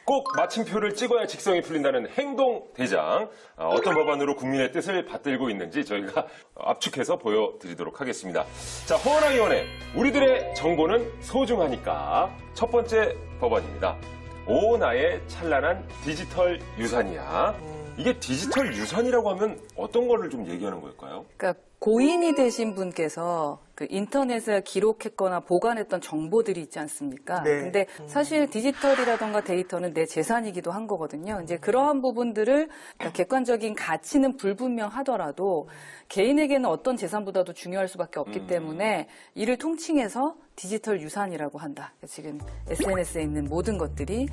꼭 마침표를 찍어야 직성이 풀린다는 행동대장. 어떤 법안으로 국민의 뜻을 받들고 있는지 저희가 압축해서 보여드리도록 하겠습니다. 자, 허은하 의원의 우리들의 정보는 소중하니까 첫 번째 법안입니다. 오 나의 찬란한 디지털 유산이야. 이게 디지털 유산이라고 하면 어떤 거를 좀 얘기하는 걸까요? 그러니까 고인이 되신 분께서 그 인터넷에 기록했거나 보관했던 정보들이 있지 않습니까? 네. 근데 사실 디지털이라던가 데이터는 내 재산이기도 한 거거든요. 이제 그러한 부분들을 그러니까 객관적인 가치는 불분명하더라도 개인에게는 어떤 재산보다도 중요할 수밖에 없기 때문에 이를 통칭해서 디지털 유산이라고 한다. 지금 SNS에 있는 모든 것들이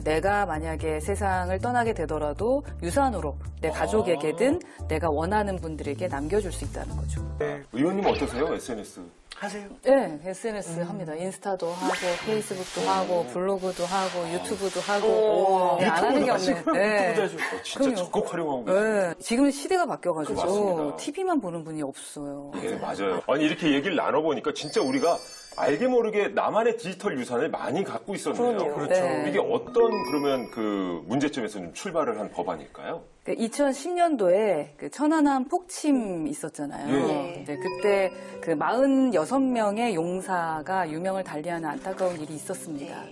내가 만약에 세상을 떠나게 되더라도 유산으로 내 가족에게든 내가 원하는 분들에게 남겨줄 수 있다는 거죠. 네. 의원님 어떠세요? SNS? 하세요? 네, SNS 합니다. 인스타도 하고, 페이스북도 하고, 블로그도 하고, 유튜브도 하고. 안 하는 게 없네. 네. 진짜 그럼요. 적극 활용하고 계세요. 네. 지금 시대가 바뀌어가지고 맞습니다. TV만 보는 분이 없어요. 네, 맞아요. 아니, 이렇게 얘기를 나눠보니까 진짜 우리가 알게 모르게 나만의 디지털 유산을 많이 갖고 있었네요. 그럼요. 그렇죠. 네. 이게 어떤 그러면 그 문제점에서 좀 출발을 한 법안일까요? 2010년도에 그 천안함 폭침 있었잖아요. 예. 네, 그때 그 46명의 용사가 유명을 달리하는 안타까운 일이 있었습니다.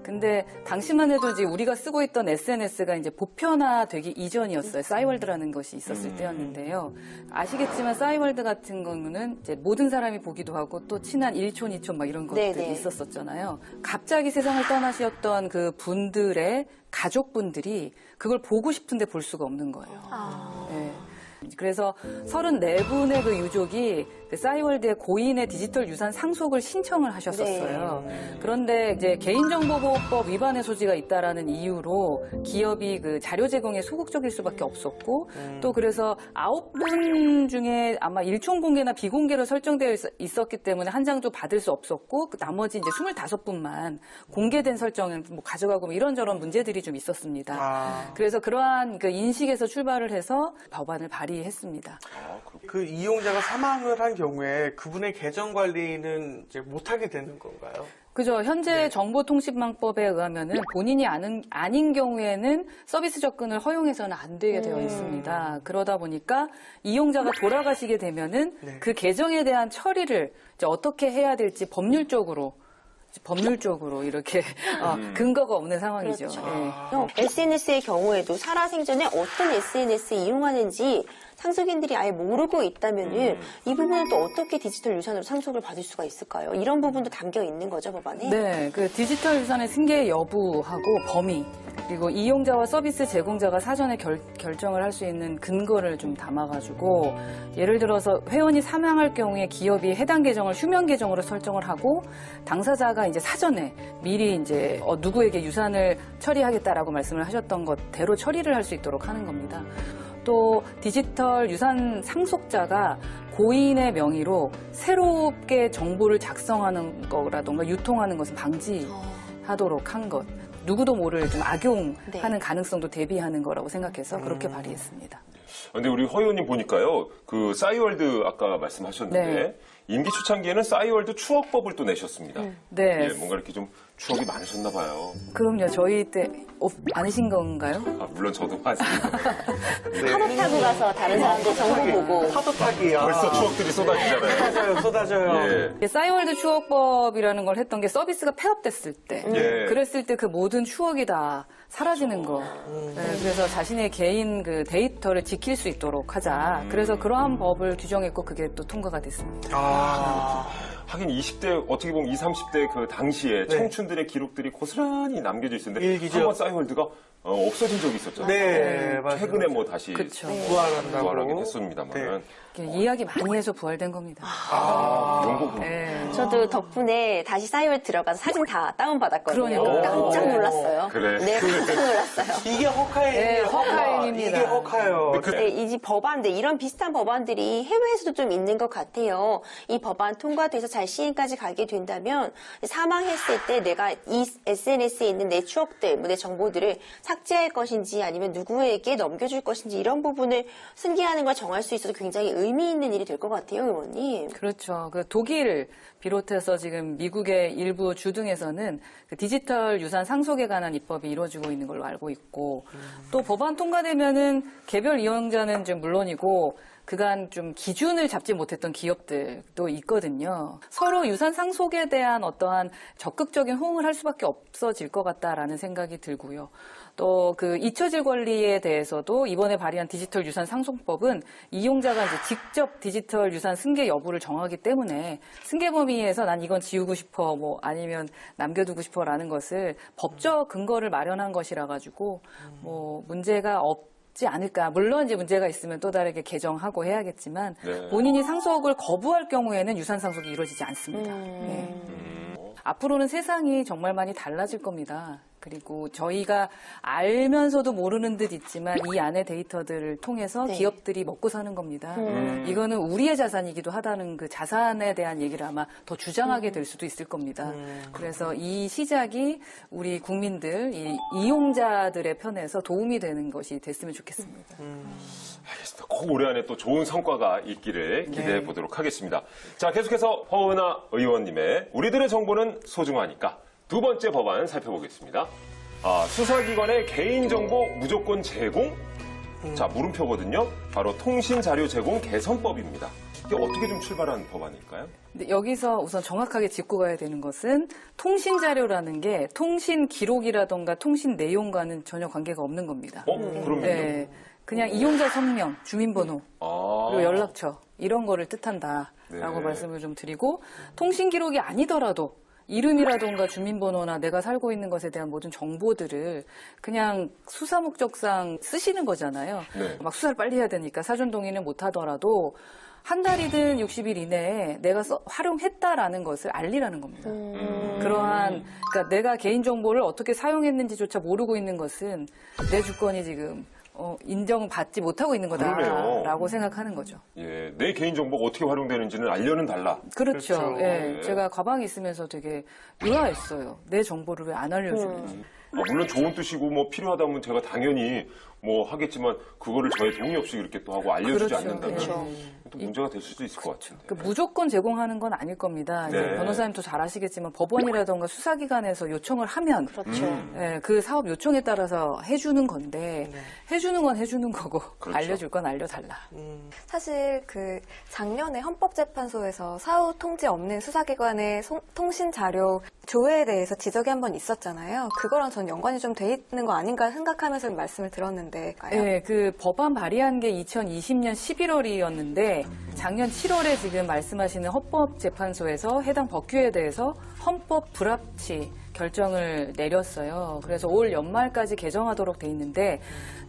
근데 당시만 해도 이제 우리가 쓰고 있던 SNS가 이제 보편화되기 이전이었어요. 싸이월드라는 것이 있었을 때였는데요. 아시겠지만 싸이월드 같은 경우는 이제 모든 사람이 보기도 하고 또 친한 일촌, 이촌 막 이런 것들이 네네. 있었었잖아요. 갑자기 세상을 떠나셨던 그 분들의 가족분들이 그걸 보고 싶은데 볼 수가 없는 거예요. 네. 그래서 34분의 그 유족이 그 싸이월드의 고인의 디지털 유산 상속을 신청을 하셨었어요. 그런데 이제 개인정보보호법 위반의 소지가 있다라는 이유로 기업이 그 자료 제공에 소극적일 수밖에 없었고 또 그래서 9분 중에 아마 일총 공개나 비공개로 설정되어 있었기 때문에 한 장도 받을 수 없었고 그 나머지 이제 25분만 공개된 설정을 뭐 가져가고 뭐 이런저런 문제들이 좀 있었습니다. 그래서 그러한 그 인식에서 출발을 해서 법안을 발의했습니다. 그 이용자가 사망을 한 경우에 그분의 계정 관리는 이제 못하게 되는 건가요? 그죠. 현재 정보통신망법에 의하면은 본인이 아닌 경우에는 서비스 접근을 허용해서는 안 되게 되어 있습니다. 그러다 보니까 이용자가 돌아가시게 되면은 그 계정에 대한 처리를 이제 어떻게 해야 될지 법률적으로 이렇게 근거가 없는 상황이죠. 그렇죠. SNS의 경우에도 살아생전에 어떤 SNS 이용하는지 상속인들이 아예 모르고 있다면은 이 부분은 또 어떻게 디지털 유산으로 상속을 받을 수가 있을까요? 이런 부분도 담겨 있는 거죠, 법안에? 네, 그 디지털 유산의 승계 여부하고 범위 그리고 이용자와 서비스 제공자가 사전에 결정을 할 수 있는 근거를 좀 담아가지고 예를 들어서 회원이 사망할 경우에 기업이 해당 계정을 휴면 계정으로 설정을 하고 당사자가 이제 사전에 미리 이제 누구에게 유산을 처리하겠다라고 말씀을 하셨던 것대로 처리를 할 수 있도록 하는 겁니다. 또 디지털 유산 상속자가 고인의 명의로 새롭게 정보를 작성하는 거라던가 유통하는 것을 방지하도록 한 것. 누구도 모를 좀 악용하는 가능성도 대비하는 거라고 생각해서 그렇게 발의했습니다. 근데 우리 허 의원님 보니까요, 그 싸이월드 아까 말씀하셨는데 임기 초창기에는 싸이월드 추억법을 또 내셨습니다. 네. 예, 뭔가 이렇게 좀 추억이 많으셨나 봐요. 그럼요. 저희 때 아니신 건가요? 물론 저도 아직입니다. 파도 타고 가서 다른 사람들 정보 보고. 파도 타기야. 벌써 추억들이 쏟아지잖아요. 쏟아져요. 예. 싸이월드 추억법이라는 걸 했던 게 서비스가 폐업됐을 때 예. 그랬을 때 그 모든 추억이 다 사라지는 거. 네, 그래서 자신의 개인 그 데이터를 지킬 수 있도록 하자. 그래서 그러한 법을 규정했고 그게 또 통과가 됐습니다. 하긴 20대 어떻게 보면 20, 30대 그 당시에 청춘들의 기록들이 고스란히 남겨져 있었는데 일기죠. 한번 싸이월드가 없어진 적이 있었잖아요. 네, 맞아요. 최근에 뭐 다시 그쵸. 부활한다고. 부활하긴 했습니다만. 이야기 많이 해서 부활된 겁니다. 이런 거 보면. 네. 저도 덕분에 다시 싸이월드 들어가서 사진 다 다운받았거든요. 그러니까요. 깜짝 놀랐어요. 그래. 네, 깜짝 놀랐어요. 이게 허카인이에요. 네, 허카인입니다. 이게 허카요. 네, 이 법안들, 이런 비슷한 법안들이 해외에서도 좀 있는 것 같아요. 이 법안 통과돼서 잘 시행까지 가게 된다면 사망했을 때 내가 이 SNS에 있는 내 추억들, 내 정보들을 삭제할 것인지 아니면 누구에게 넘겨줄 것인지 이런 부분을 승계하는 걸 정할 수 있어서 굉장히 의미 있는 일이 될 것 같아요, 의원님. 그렇죠. 그 독일 비롯해서 지금 미국의 일부 주 등에서는 그 디지털 유산 상속에 관한 입법이 이루어지고 있는 걸로 알고 있고 또 법안 통과되면은 개별 이용자는 좀 물론이고 그간 좀 기준을 잡지 못했던 기업들도 있거든요. 서로 유산 상속에 대한 어떠한 적극적인 호응을 할 수밖에 없어질 것 같다라는 생각이 들고요. 또 그 잊혀질 권리에 대해서도 이번에 발의한 디지털 유산 상속법은 이용자가 이제 직접 디지털 유산 승계 여부를 정하기 때문에 승계 범위에서 난 이건 지우고 싶어 뭐 아니면 남겨두고 싶어라는 것을 법적 근거를 마련한 것이라 가지고 뭐 문제가 없지 않을까. 물론 이제 문제가 있으면 또 다르게 개정하고 해야겠지만 네. 본인이 상속을 거부할 경우에는 유산 상속이 이루어지지 않습니다. 네. 앞으로는 세상이 정말 많이 달라질 겁니다. 그리고 저희가 알면서도 모르는 듯 있지만 이 안의 데이터들을 통해서 네. 기업들이 먹고 사는 겁니다. 이거는 우리의 자산이기도 하다는 그 자산에 대한 얘기를 아마 더 주장하게 될 수도 있을 겁니다. 그래서 이 시작이 우리 국민들, 이 이용자들의 편에서 도움이 되는 것이 됐으면 좋겠습니다. 알겠습니다. 꼭 올해 안에 또 좋은 성과가 있기를 기대해 네. 보도록 하겠습니다. 자, 계속해서 허은하 의원님의 우리들의 정보는 소중하니까 두 번째 법안 살펴보겠습니다. 수사기관의 개인정보 무조건 제공? 자, 물음표거든요. 바로 통신자료 제공 개선법입니다. 이게 어떻게 좀 출발한 법안일까요? 근데 여기서 우선 정확하게 짚고 가야 되는 것은 통신 자료라는 게 통신 기록이라던가 통신 내용과는 전혀 관계가 없는 겁니다. 그럼요. 네, 그냥 이용자 성명, 주민번호, 아, 그리고 연락처 이런 거를 뜻한다라고 네. 말씀을 좀 드리고 통신 기록이 아니더라도 이름이라던가 주민번호나 내가 살고 있는 것에 대한 모든 정보들을 그냥 수사 목적상 쓰시는 거잖아요. 네. 막 수사를 빨리 해야 되니까 사전 동의는 못 하더라도 한 달이든 60일 이내에 내가 활용했다라는 것을 알리라는 겁니다. 그러한 그러니까 내가 개인정보를 어떻게 사용했는지조차 모르고 있는 것은 내 주권이 지금 인정받지 못하고 있는 거다라고 그러네요. 생각하는 거죠. 예, 내 개인정보가 어떻게 활용되는지는 알려는 달라. 그렇죠. 그렇죠. 예, 네. 제가 가방에 있으면서 되게 의아했어요. 내 정보를 왜 안 알려주는지. 물론 좋은 뜻이고 뭐 필요하다면 제가 당연히 뭐 하겠지만 그거를 저의 동의 없이 그렇게 또 하고 알려주지 그렇죠. 않는다면 그렇죠. 또 문제가 될 수도 있을 것 같은데. 그 무조건 제공하는 건 아닐 겁니다. 이제 네. 변호사님도 잘 아시겠지만 법원이라던가 수사기관에서 요청을 하면 그렇죠. 예, 그 사업 요청에 따라서 해주는 건데 해주는 건 해주는 거고 그렇죠. 알려줄 건 알려달라. 사실 그 작년에 헌법재판소에서 사후 통지 없는 수사기관의 통신 자료 조회에 대해서 지적이 한 번 있었잖아요. 그거랑 전 연관이 좀 돼 있는 거 아닌가 생각하면서 말씀을 들었는데. 네, 그 법안 발의한 게 2020년 11월이었는데 작년 7월에 지금 말씀하시는 헌법재판소에서 해당 법규에 대해서 헌법 불합치 결정을 내렸어요. 그래서 올 연말까지 개정하도록 돼 있는데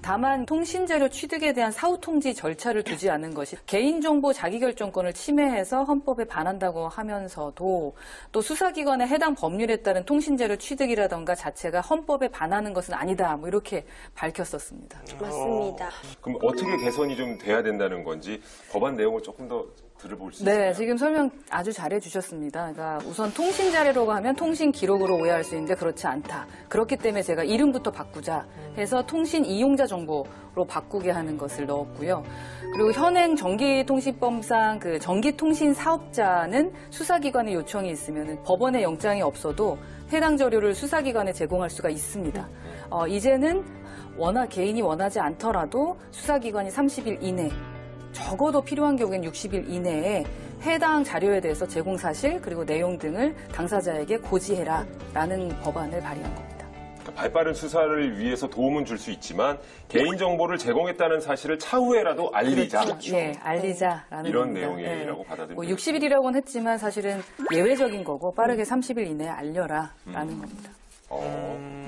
다만 통신자료 취득에 대한 사후 통지 절차를 두지 않은 것이 개인정보 자기결정권을 침해해서 헌법에 반한다고 하면서도 또 수사기관의 해당 법률에 따른 통신자료 취득이라던가 자체가 헌법에 반하는 것은 아니다. 뭐 이렇게 밝혔었습니다. 맞습니다. 그럼 어떻게 개선이 좀 돼야 된다는 건지 법안 내용을 조금 더 들어볼 수 있을까요? 네, 지금 설명 아주 잘해 주셨습니다. 그러니까 우선 통신 자료라고 하면 통신 기록으로 오해할 수 있는데 그렇지 않다. 그렇기 때문에 제가 이름부터 바꾸자 해서 통신 이용자 정보로 바꾸게 하는 것을 넣었고요. 그리고 현행 전기통신법상 그 전기통신 사업자는 수사기관의 요청이 있으면 법원의 영장이 없어도 해당 자료를 수사기관에 제공할 수가 있습니다. 이제는 개인이 원하지 않더라도 수사기관이 30일 이내 적어도 필요한 경우엔 60일 이내에 해당 자료에 대해서 제공 사실 그리고 내용 등을 당사자에게 고지해라라는 법안을 발의한 겁니다. 그러니까 발빠른 수사를 위해서 도움은 줄 수 있지만 개인정보를 제공했다는 사실을 차후에라도 알리자. 네, 알리자라는 이런 겁니다. 내용이라고 받아들이면 뭐 60일이라고는 했지만 사실은 예외적인 거고 빠르게 30일 이내에 알려라라는 겁니다.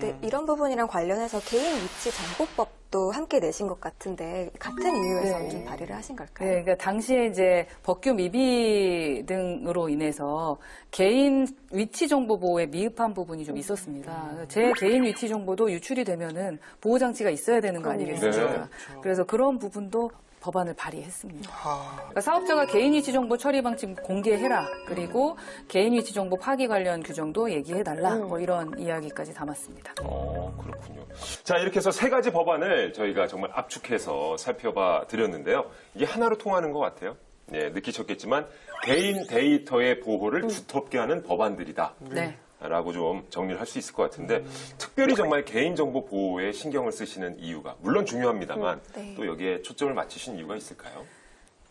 네, 이런 부분이랑 관련해서 개인 위치 정보법도 함께 내신 것 같은데 같은 이유에서 네. 좀 발의를 하신 걸까요? 네, 그러니까 당시에 이제 법규 미비 등으로 인해서 개인 위치 정보 보호에 미흡한 부분이 좀 있었습니다. 제 개인 위치 정보도 유출이 되면은 보호 장치가 있어야 되는 거 아니겠습니까? 네. 그래서 그런 부분도 법안을 발의했습니다. 아, 그러니까 사업자가 개인위치정보 처리 방침 공개해라. 그리고 개인위치정보 파기 관련 규정도 얘기해달라. 뭐 이런 이야기까지 담았습니다. 그렇군요. 자, 이렇게 해서 세 가지 법안을 저희가 정말 압축해서 살펴봐 드렸는데요. 이게 하나로 통하는 것 같아요. 네, 느끼셨겠지만 개인 데이터의 보호를 두텁게 하는 법안들이다. 네. 라고 좀 정리를 할 수 있을 것 같은데 특별히 정말 개인정보 보호에 신경을 쓰시는 이유가 물론 중요합니다만 네. 또 여기에 초점을 맞추신 이유가 있을까요?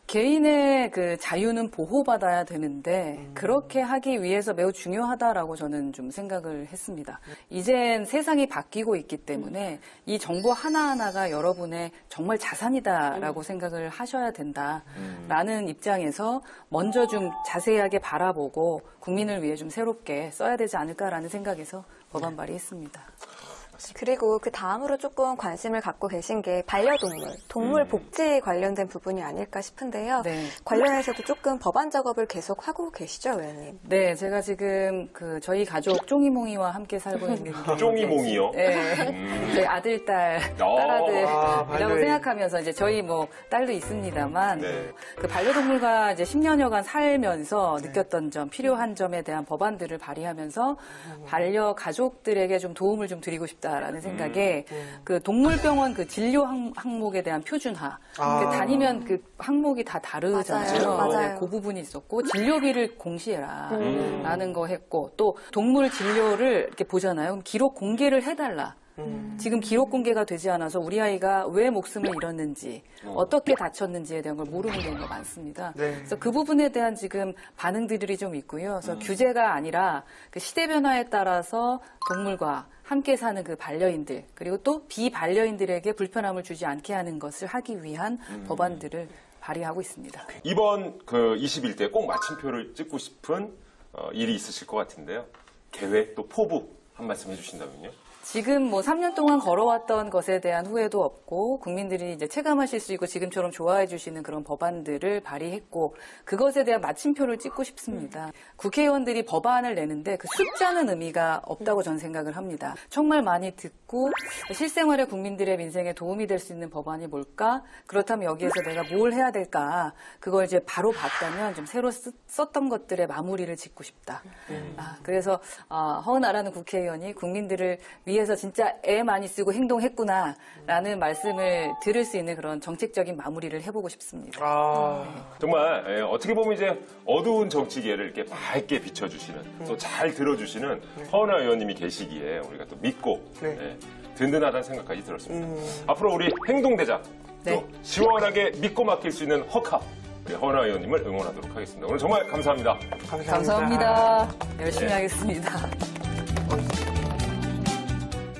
개인의 그 자유는 보호받아야 되는데 그렇게 하기 위해서 매우 중요하다라고 저는 좀 생각을 했습니다. 이젠 세상이 바뀌고 있기 때문에 이 정보 하나하나가 여러분의 정말 자산이다라고 생각을 하셔야 된다라는 입장에서 먼저 좀 자세하게 바라보고 국민을 위해 좀 새롭게 써야 되지 않을까라는 생각에서 법안 발의했습니다. 그리고 그 다음으로 조금 관심을 갖고 계신 게 반려동물, 동물 복지 관련된 부분이 아닐까 싶은데요. 네. 관련해서도 조금 법안 작업을 계속 하고 계시죠, 의원님? 네, 제가 지금 그 저희 가족 쫑이몽이와 함께 살고 있는 쫑이몽이요? 네, 저희 아들, 딸아들이라고 반려인. 생각하면서 이제 저희 뭐 딸도 있습니다만 네. 그 반려동물과 이제 10년여간 살면서 느꼈던 점, 필요한 점에 대한 법안들을 발의하면서 반려 가족들에게 좀 도움을 좀 드리고 싶다라는 생각에 그 동물병원 그 진료 항목에 대한 표준화. 그 다니면 그 항목이 다 다르잖아요. 맞아요. 네, 그 부분이 있었고 진료비를 공시해라 라는 거 했고 또 동물 진료를 이렇게 보잖아요. 그럼 기록 공개를 해달라. 지금 기록 공개가 되지 않아서 우리 아이가 왜 목숨을 잃었는지 어떻게 다쳤는지에 대한 걸 모르는 경우가 많습니다. 네. 그래서 그 부분에 대한 지금 반응들이 좀 있고요. 그래서 규제가 아니라 그 시대 변화에 따라서 동물과 함께 사는 그 반려인들 그리고 또 비반려인들에게 불편함을 주지 않게 하는 것을 하기 위한 법안들을 발의하고 있습니다. 이번 그 21대 꼭 마침표를 찍고 싶은 일이 있으실 것 같은데요. 계획 또 포부 한 말씀 해주신다면요. 지금 뭐 3년 동안 걸어왔던 것에 대한 후회도 없고 국민들이 이제 체감하실 수 있고 지금처럼 좋아해 주시는 그런 법안들을 발의했고 그것에 대한 마침표를 찍고 싶습니다. 국회의원들이 법안을 내는데 그 숫자는 의미가 없다고 저는 생각을 합니다. 정말 많이 듣고 실생활에 국민들의 민생에 도움이 될 수 있는 법안이 뭘까? 그렇다면 여기에서 내가 뭘 해야 될까? 그걸 이제 바로 봤다면 좀 새로 썼던 것들의 마무리를 짓고 싶다. 그래서 허은아라는 국회의원이 국민들을 위해서 진짜 애 많이 쓰고 행동했구나라는 말씀을 들을 수 있는 그런 정책적인 마무리를 해보고 싶습니다. 정말 어떻게 보면 이제 어두운 정치계를 이렇게 밝게 비춰주시는 또 잘 들어주시는 허은하 의원님이 계시기에 우리가 또 믿고 네. 든든하다는 생각까지 들었습니다. 앞으로 우리 행동대장 네. 또 시원하게 믿고 맡길 수 있는 허카 우리 허은하 의원님을 응원하도록 하겠습니다. 오늘 정말 감사합니다. 감사합니다. 열심히 하겠습니다.